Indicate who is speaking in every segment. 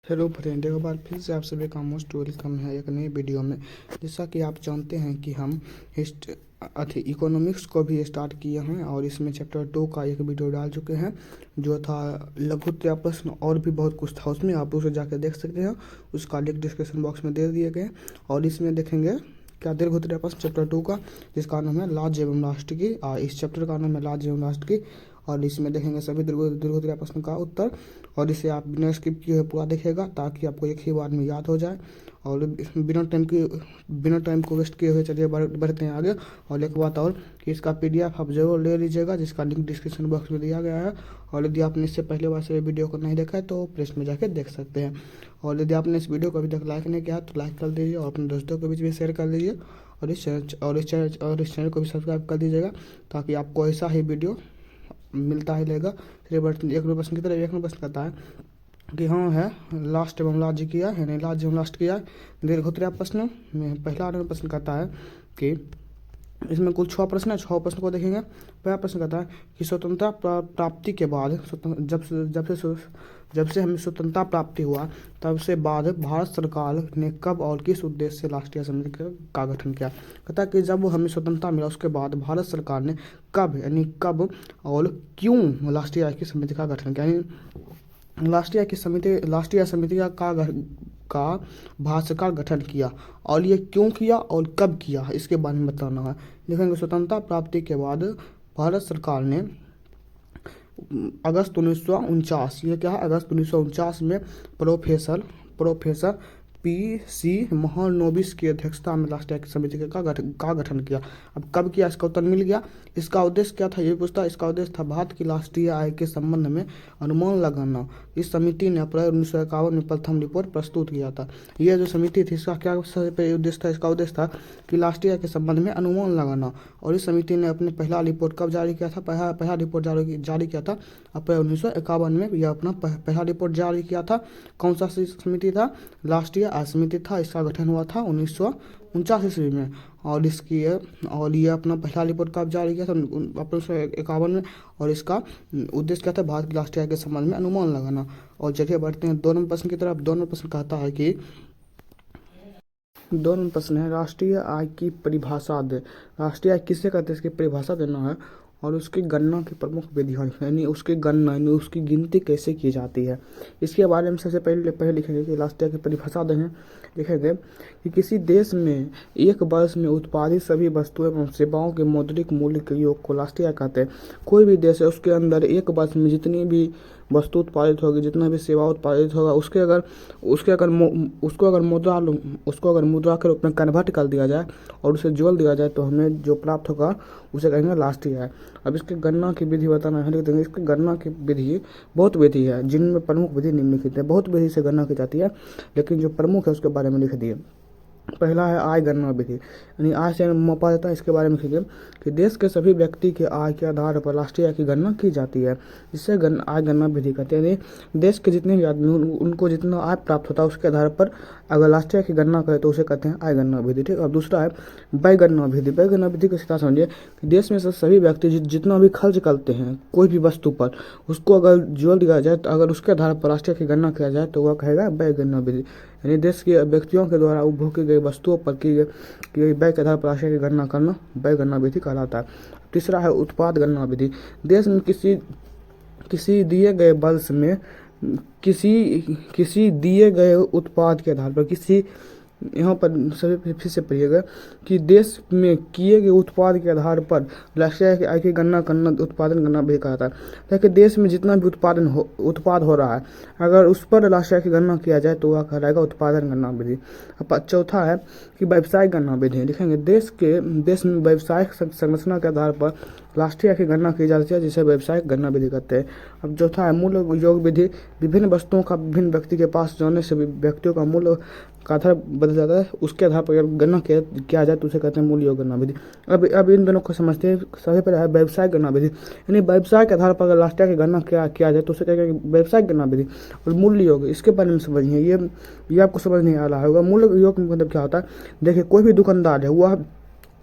Speaker 1: Hello friend, एक बार फिर से आप सभी का मोस्ट वेलकम है एक नई वीडियो में। जैसा कि आप जानते हैं कि हम इकोनॉमिक्स को भी स्टार्ट किए हैं और इसमें चैप्टर 2 का एक वीडियो डाल चुके हैं जो था लघुत्तम प्रश्न, और भी बहुत कुछ था उसमें, आप उसे जाकर देख सकते हैं। उसका लिंक डिस्क्रिप्शन बॉक्स में दे दिए गए। और इसमें देखेंगे क्या दीर्घोत्तरीय प्रश्न चैप्टर 2 का, जिसका नाम है राज्य एवं राष्ट्र की। इस चैप्टर का नाम है राज्य एवं राष्ट्र की। और इसमें देखेंगे सभी दीर्घोत्तरीय प्रश्न का उत्तर, और इसे आप बिना स्किप किए हुए पूरा देखिएगा ताकि आपको एक ही बार में याद हो जाए। और बिना टाइम को वेस्ट किए हुए चलिए बढ़ते हैं आगे। और एक बात और कि इसका PDF आप जरूर ले लीजिएगा, जिसका लिंक डिस्क्रिप्शन बॉक्स में दिया गया है। और यदि आपने इससे पहले बार से वीडियो को नहीं देखा है तो प्लेस में जाकर देख सकते हैं। और यदि आपने इस वीडियो को अभी तक लाइक नहीं किया तो लाइक कर दीजिए और अपने दोस्तों के बीच भी शेयर कर दीजिए। और इस चैनल को भी सब्सक्राइब कर दीजिएगा ताकि आपको ऐसा ही वीडियो मिलता ही रहेगा। चलिए बढ़ते एक नंबर प्रश्न की तरफ। एक नंबर प्रश्न कहता है कि हाँ है लास्ट एवं राज्य किया है, नहीं राज्य एवं लास्ट किया। दीर्घोत्तरीय प्रश्न में पहला नंबर प्रश्न कहता है कि इसमें कुल 6 प्रश्न है। 6 प्रश्न को देखेंगे। पहला प्रश्न कहता है कि स्वतंत्रता प्राप्ति के बाद जब से हमें स्वतंत्रता प्राप्ति हुआ तब से बाद भारत सरकार ने कब और किस उद्देश्य से राष्ट्रीय समिति का गठन किया। कहता है कि जब हमें स्वतंत्रता मिला उसके बाद भारत सरकार ने कब, यानी कब और क्यों राष्ट्रीय आय की समिति का गठन किया। यानी राष्ट्रीय समिति का भारत सरकार गठन किया, और ये क्यों किया और कब किया इसके बारे में बताना है। देखेंगे स्वतंत्रता प्राप्ति के बाद भारत सरकार ने अगस्त 1949, ये क्या है, अगस्त 1949 में प्रोफेसर PC महालनोबिस की अध्यक्षता में राष्ट्रीय समिति का गठन किया। अब कब किया इसका उत्तर मिल गया। इसका उद्देश्य क्या था ये पूछता है। इसका उद्देश्य था भारत की राष्ट्रीय आय के संबंध में अनुमान लगाना। इस समिति ने अप्रैल 1951 में प्रथम रिपोर्ट प्रस्तुत किया था। यह जो समिति थी इसका क्या उद्देश्य था। इसका उद्देश्य था कि राष्ट्रीय आय के संबंध में अनुमान लगाना। और इस समिति ने अपने पहला रिपोर्ट कब जारी किया था। पहला रिपोर्ट जारी किया था अप्रैल 1951 में। यह अपना पहला रिपोर्ट जारी किया था। कौन सा समिति था, राष्ट्रीय आय समिति था। इसका गठन हुआ था 1949 ईस्वी में। और ये अपना पहला रिपोर्ट कब जारी किया था, अप्रैल 1951 में। और इसका उद्देश्य क्या था, भारत की राष्ट्रीय आय के संबंध में अनुमान लगाना। और चलिए बढ़ते हैं 2 नंबर प्रश्न की तरफ। 2 नंबर प्रश्न कहता है कि 2 नंबर प्रश्न है राष्ट्रीय आय की परिभाषा दे। राष्ट्रीय आय किसे कहते हैं इसकी परिभाषा देना है। और उसकी गणना की प्रमुख विधियाँ, यानी उसकी गणना यानी उसकी गिनती कैसे की जाती है, इसके बारे में सबसे पहले लिखेंगे कि राष्ट्रीय की परिभाषा देंगे। लिखेंगे कि किसी देश में एक वर्ष में उत्पादित सभी वस्तुएं एवं सेवाओं के मौद्रिक मूल्य के योग को राष्ट्रीय आय कहते हैं। कोई भी देश है उसके अंदर एक वर्ष में जितनी भी वस्तु उत्पादित होगी, जितना भी सेवा उत्पादित होगा, उसको अगर मुद्रा के रूप में कन्वर्ट कर दिया जाए और उसे जोड़ दिया जाए तो हमें जो प्राप्त होगा उसे कहेंगे राष्ट्रीय आय। अब इसकी गणना की विधि बताना है। लिख देंगे इसकी गणना की विधि, बहुत विधि है जिनमें प्रमुख विधि निम्नलिखित है। बहुत विधि से गणना की जाती है लेकिन जो प्रमुख है उसके बारे में लिख दिए। पहला है आय गणना विधि, यानी आय से मापा जाता है। इसके बारे में लिखिए कि देश के सभी व्यक्ति के आय के आधार पर राष्ट्रीय आय की गणना की जाती है, जिससे आय गणना विधि कहते हैं। यानी देश के जितने भी आदमी उनको जितना आय प्राप्त होता है उसके आधार पर अगर राष्ट्रीय आय की गणना करें तो उसे कहते हैं आय गणना विधि। ठीक। अब दूसरा है व्यय गणना विधि। व्यय गणना विधि को सीधा समझिए कि देश में से सभी व्यक्ति जितना भी खर्च करते हैं कोई भी वस्तु पर, उसको अगर जोड़ दिया जाए तो अगर उसके आधार पर राष्ट्रीय आय की गणना किया जाए तो वह कहेगा व्यय गणना विधि। यानी देश के व्यक्तियों के द्वारा उपभोग की गई वस्तुओं पर की गई व्यय के आधार पर राष्ट्रीय की गणना करना व्यय गणना विधि कहलाता है। तीसरा है उत्पाद गणना विधि। देश में किसी दिए गए वर्ष में किसी दिए गए उत्पाद के आधार पर यहाँ पर सभी फिर से पढ़िएगा कि देश में किए गए उत्पाद के आधार पर राष्ट्रीय आय की गणना करना उत्पादन गणना भी कहता है। ताकि देश में जितना भी उत्पाद हो रहा है अगर उस पर राष्ट्रीय आय की गणना किया जाए तो वह कहलाएगा उत्पादन गणना विधि। अब चौथा है कि व्यवसायिक गणना विधि। लिखेंगे देश में व्यवसायिक संरचना के आधार पर राष्ट्रीय आय की गणना की जाती है, जिसे व्यवसायिक गणना विधि कहते हैं। अब चौथा है मूल्य योग विधि। विभिन्न वस्तुओं का विभिन्न व्यक्ति के पास जाने से व्यक्तियों का मूल्य का आधार बदल जाता है। उसके आधार पर अगर गणना किया जाए तो उसे कहते हैं मूल्य योग गणना विधि। अब इन दोनों को समझते हैं। सबसे पहले है व्यवसायिक गणना विधि, यानी व्यवसाय के आधार पर अगर राष्ट्रीय की गणना किया जाए तो उसे कहेंगे व्यवसायिक गणना विधि। और मूल्य योग, इसके बारे में समझिए, ये आपको समझ नहीं आ रहा होगा। मूल्य योग मतलब क्या होता है। देखिए कोई भी दुकानदार है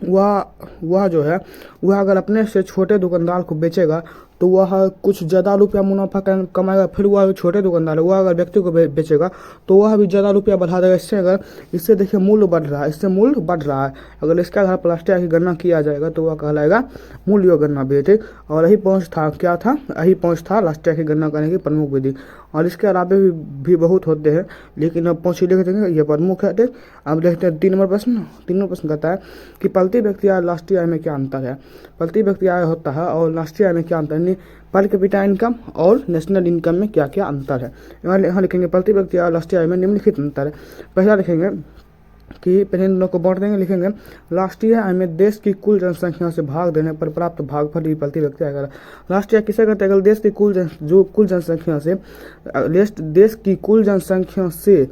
Speaker 1: वह जो है वह अगर अपने से छोटे दुकानदार को बेचेगा तो वह कुछ ज़्यादा रुपया मुनाफा कमाएगा, फिर वह छोटे दुकानदार है, वह अगर व्यक्ति को बेचेगा तो वह भी ज़्यादा रुपया बढ़ा देगा। इससे देखिए मूल्य बढ़ रहा है, इससे मूल्य बढ़ रहा है। अगर इसके आधार पर लास्ट ईयर की गणना किया जाएगा तो वह कहलाएगा मूल्य गणना विधि। और यही पहुँच था, क्या था, यही पहुँच था लास्ट ईयर की गणना करने की प्रमुख विधि। और इसके अलावा भी बहुत होते हैं, लेकिन अब पहुँच लिख देंगे, ये प्रमुख है। ठीक, अब देखते हैं 3 नंबर प्रश्न। 3 नंबर प्रश्न कहता है कि प्रति व्यक्ति आय राष्ट्रीय आय में क्या अंतर है। प्रति व्यक्ति आय होता है और राष्ट्रीय आय में क्या अंतर है, पर कैपिटा इनकम और नेशनल इनकम में क्या क्या अंतर है। यहाँ लिखेंगे प्रति व्यक्ति आय राष्ट्रीय आय में निम्नलिखित अंतर है। पहला लिखेंगे कि पहले इन लोग को बांट देंगे, लिखेंगे राष्ट्रीय आय में देश की कुल जनसंख्या से भाग देने पर प्राप्त भागफल ही प्रति व्यक्ति आय का। राष्ट्रीय किसे कहते हैं, अगर देश की कुल जनसंख्या से, देश की कुल जनसंख्या से,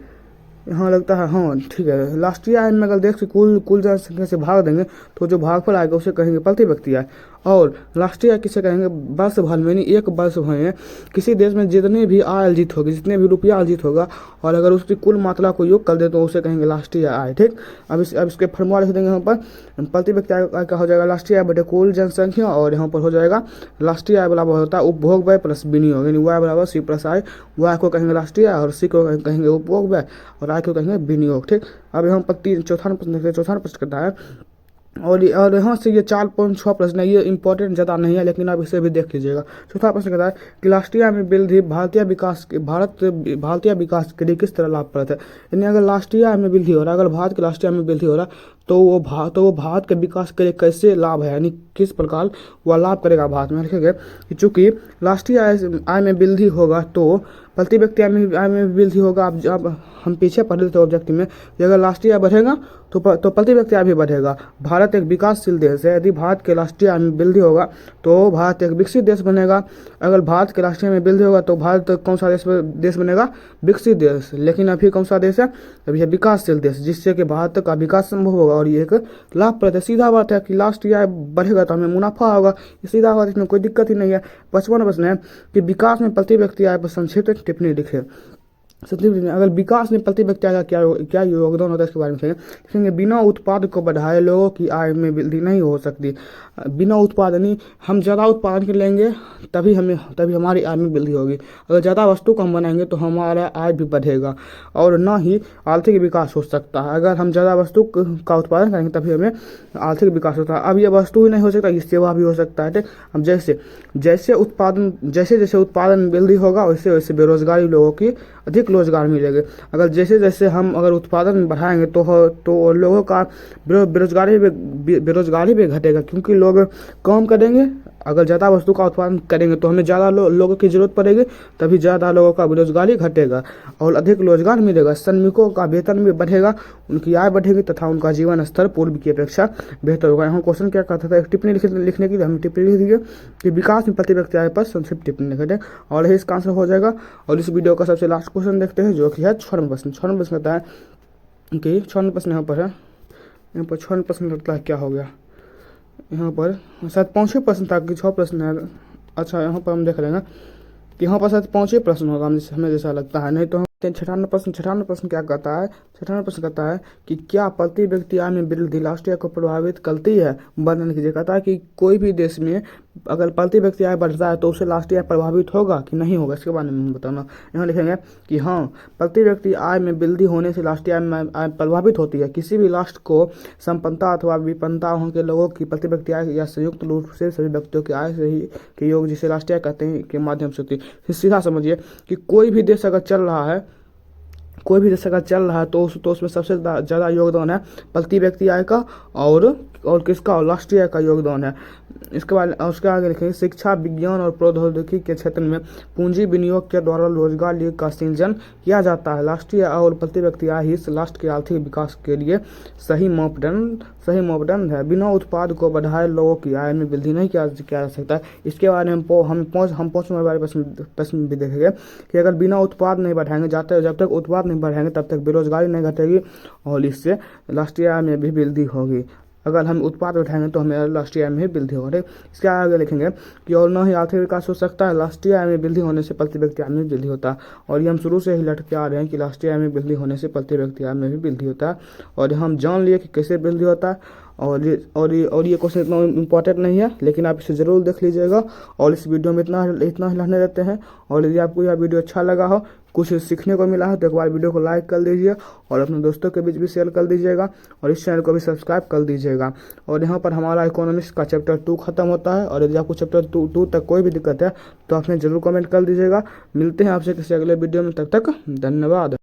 Speaker 1: यहाँ लगता है हाँ ठीक है, राष्ट्रीय आय में अगर देश की कुल जनसंख्या से भाग देंगे तो जो भागफल आएगा उसे कहेंगे प्रति व्यक्ति आय। और राष्ट्रीय आय किसे कहेंगे, वर्ष भर में, एक वर्ष भर में किसी देश में जितनी भी आय अर्जित होगी, जितने भी रुपया अर्जित होगा, और अगर उसकी कुल मात्रा को योग कर दे तो उसे कहेंगे राष्ट्रीय आय। ठीक, अब इसके फॉर्मूला लिख देंगे यहाँ पर। प्रति व्यक्ति आय का हो जाएगा राष्ट्रीय आय बटे कुल जनसंख्या, और यहाँ पर हो जाएगा राष्ट्रीय आय बराबर होता है उपभोग व्यय प्लस विनियोग, यानी वाई बराबर सी प्लस आई। वाई को कहेंगे राष्ट्रीय आय और सी को कहेंगे उपभोग व्यय और आय को कहेंगे विनियोग। ठीक, अब यहाँ पर चौथा प्रश्न देखते हैं। चौथा प्रश्न करता है, और यहाँ से ये 4.6 प्रश्न है, ये इंपॉर्टेंट ज़्यादा नहीं है, लेकिन आप इसे भी देख लीजिएगा। चौथा प्रश्न कहता है कि राष्ट्रीय आय में वृद्धि भारतीय विकास के लिए किस तरह लाभप्रद है। यानी अगर राष्ट्रीय आय में वृद्धि हो रहा है, अगर भारत के राष्ट्रीय आय में वृद्धि हो रहा है तो वो भारत के विकास के लिए कैसे लाभ है, यानी किस प्रकार वह लाभ करेगा भारत में। लिखेंगे कि चूंकि राष्ट्रीय आय में वृद्धि होगा तो प्रति व्यक्ति आय में वृद्धि होगा। अब हम पीछे पढ़ रहे थे ऑब्जेक्टिव में, अगर राष्ट्रीय आय बढ़ेगा तो प्रति व्यक्ति आय भी बढ़ेगा। भारत एक विकासशील देश है, यदि भारत के राष्ट्रीय आय में वृद्धि होगा तो भारत एक विकसित देश बनेगा। अगर भारत के राष्ट्रीय आय में वृद्धि होगा तो भारत कौन सा देश बनेगा, विकसित देश। लेकिन अभी कौन सा देश है, अभी है विकासशील देश, जिससे कि भारत का विकास संभव होगा और ये एक लाभप्रद है। सीधा बात है कि राष्ट्रीय आय बढ़ेगा तो हमें मुनाफा होगा, ये सीधा बात, इसमें कोई दिक्कत ही नहीं है। 55वां प्रश्न है कि विकास में प्रति व्यक्ति आय पर संक्षिप्त टिप्पणी लिखे। अगर विकास में प्रति व्यक्ति आय का क्या योगदान होता है इसके बारे में लिखेंगे। बिना उत्पाद को बढ़ाए लोगों की आय में वृद्धि नहीं हो सकती। बिना उत्पाद, यानी हम ज़्यादा उत्पादन कर लेंगे तभी हमारी आय में वृद्धि होगी। अगर ज़्यादा वस्तु को हम बनाएंगे तो हमारा आय भी बढ़ेगा और न ही आर्थिक विकास हो सकता है। अगर हम ज़्यादा वस्तु का उत्पादन करेंगे तभी हमें आर्थिक विकास होता है। अब यह वस्तु ही नहीं हो सकता, ये सेवा भी हो सकता है। अब जैसे जैसे उत्पादन वृद्धि होगा वैसे वैसे बेरोजगारी लोगों की अधिक रोजगार मिलेंगे। अगर जैसे हम उत्पादन बढ़ाएंगे तो लोगों का बेरोजगारी भी घटेगा, क्योंकि लोग काम करेंगे। अगर ज़्यादा वस्तु का उत्पादन करेंगे तो हमें ज़्यादा लोगों की जरूरत पड़ेगी, तभी ज़्यादा लोगों का बेरोजगारी घटेगा और अधिक रोजगार मिलेगा। श्रमिकों का वेतन भी बढ़ेगा, उनकी आय बढ़ेगी तथा उनका जीवन स्तर पूर्व की अपेक्षा बेहतर होगा। यहाँ क्वेश्चन क्या कहता था, एक टिप्पणी लिखने की, हम टिप्पणी लिख दीजिए कि विकास में प्रति व्यक्ति आय पर संक्षिप्त टिप्पणी लिख दें और यही इसका आंसर हो जाएगा। और इस वीडियो का सबसे लास्ट क्वेश्चन देखते हैं, जो कि है 6वां प्रश्न। 6वां प्रश्न कहता है कि 6वां प्रश्न यहाँ पर है, यहाँ पर 6वां प्रश्न लगता है क्या हो गया, यहाँ पर शायद 5वें प्रश्न था कि 6 प्रश्न है। अच्छा, यहाँ पर हम देख लेंगे कि यहाँ पर शायद 5वें प्रश्न होगा, हमें जैसा लगता है, नहीं तो 56वां प्रश्न क्या कहता है। 56वां प्रश्न कहता है कि क्या प्रति व्यक्ति आय में वृद्धि राष्ट्रीय आय को प्रभावित करती है। वर्णन कीजिए। कहता है कि कोई भी देश में अगर प्रति व्यक्ति आय बढ़ता है तो उससे राष्ट्रीय आय प्रभावित होगा कि नहीं होगा, इसके बारे में बताना। यहाँ लिखेंगे कि हाँ, प्रति व्यक्ति आय में वृद्धि होने से राष्ट्रीय आय प्रभावित होती है। किसी भी राष्ट्र को संपन्नता अथवा विपन्नता के लोगों की प्रति व्यक्ति आय या संयुक्त रूप से सभी व्यक्तियों की आय से ही के योग, जिसे राष्ट्रीय आय कहते हैं, के माध्यम से होती है। सीधा समझिए कि कोई भी देश अगर चल रहा है तो उसमें सबसे ज़्यादा योगदान है प्रति व्यक्ति आय का और किसका, और राष्ट्रीय आय का योगदान है। इसके बाद उसके आगे लिखेंगे शिक्षा, विज्ञान और प्रौद्योगिकी के क्षेत्र में पूंजी विनियोग के द्वारा रोजगार का सृजन किया जाता है। राष्ट्रीय आय और प्रति व्यक्ति आय ही राष्ट्र के आर्थिक विकास के लिए सही मापदंड है। बिना उत्पाद को बढ़ाए लोगों की आय में वृद्धि नहीं किया जा सकता है। इसके बारे में हम 5 नंबर वाले प्रश्न भी देखेंगे कि अगर बिना उत्पाद नहीं बढ़ाएंगे, जब तक उत्पाद नहीं बढ़ाएंगे तब तक बेरोजगारी नहीं घटेगी और इससे राष्ट्रीय आय में भी वृद्धि होगी। अगर हम उत्पाद उठाएंगे तो हमें राष्ट्रीय आय में ही वृद्धि होगी। इसके आगे लिखेंगे कि और न ही आर्थिक विकास हो सकता है, राष्ट्रीय आय में वृद्धि होने से प्रति व्यक्ति आय में वृद्धि होता है। और ये हम शुरू से ही लटके आ रहे हैं कि राष्ट्रीय आय में वृद्धि होने से प्रति व्यक्ति आय में भी वृद्धि होता है, और हम जान लिए कि कैसे वृद्धि होता है। और ये क्वेश्चन इतना इम्पोर्टेंट नहीं है, लेकिन आप इसे ज़रूर देख लीजिएगा। और इस वीडियो में इतना ही रहने देते हैं। और यदि आपको यह वीडियो अच्छा लगा हो, कुछ सीखने को मिला है, तो एक बार वीडियो को लाइक कर दीजिए और अपने दोस्तों के बीच भी शेयर कर दीजिएगा, और इस चैनल को भी सब्सक्राइब कर दीजिएगा। और यहाँ पर हमारा इकोनॉमिक्स का चैप्टर 2 खत्म होता है। और यदि आपको चैप्टर 2 तक कोई भी दिक्कत है तो आपने ज़रूर कमेंट कर दीजिएगा। मिलते हैं आपसे किसी अगले वीडियो में, तब तक धन्यवाद।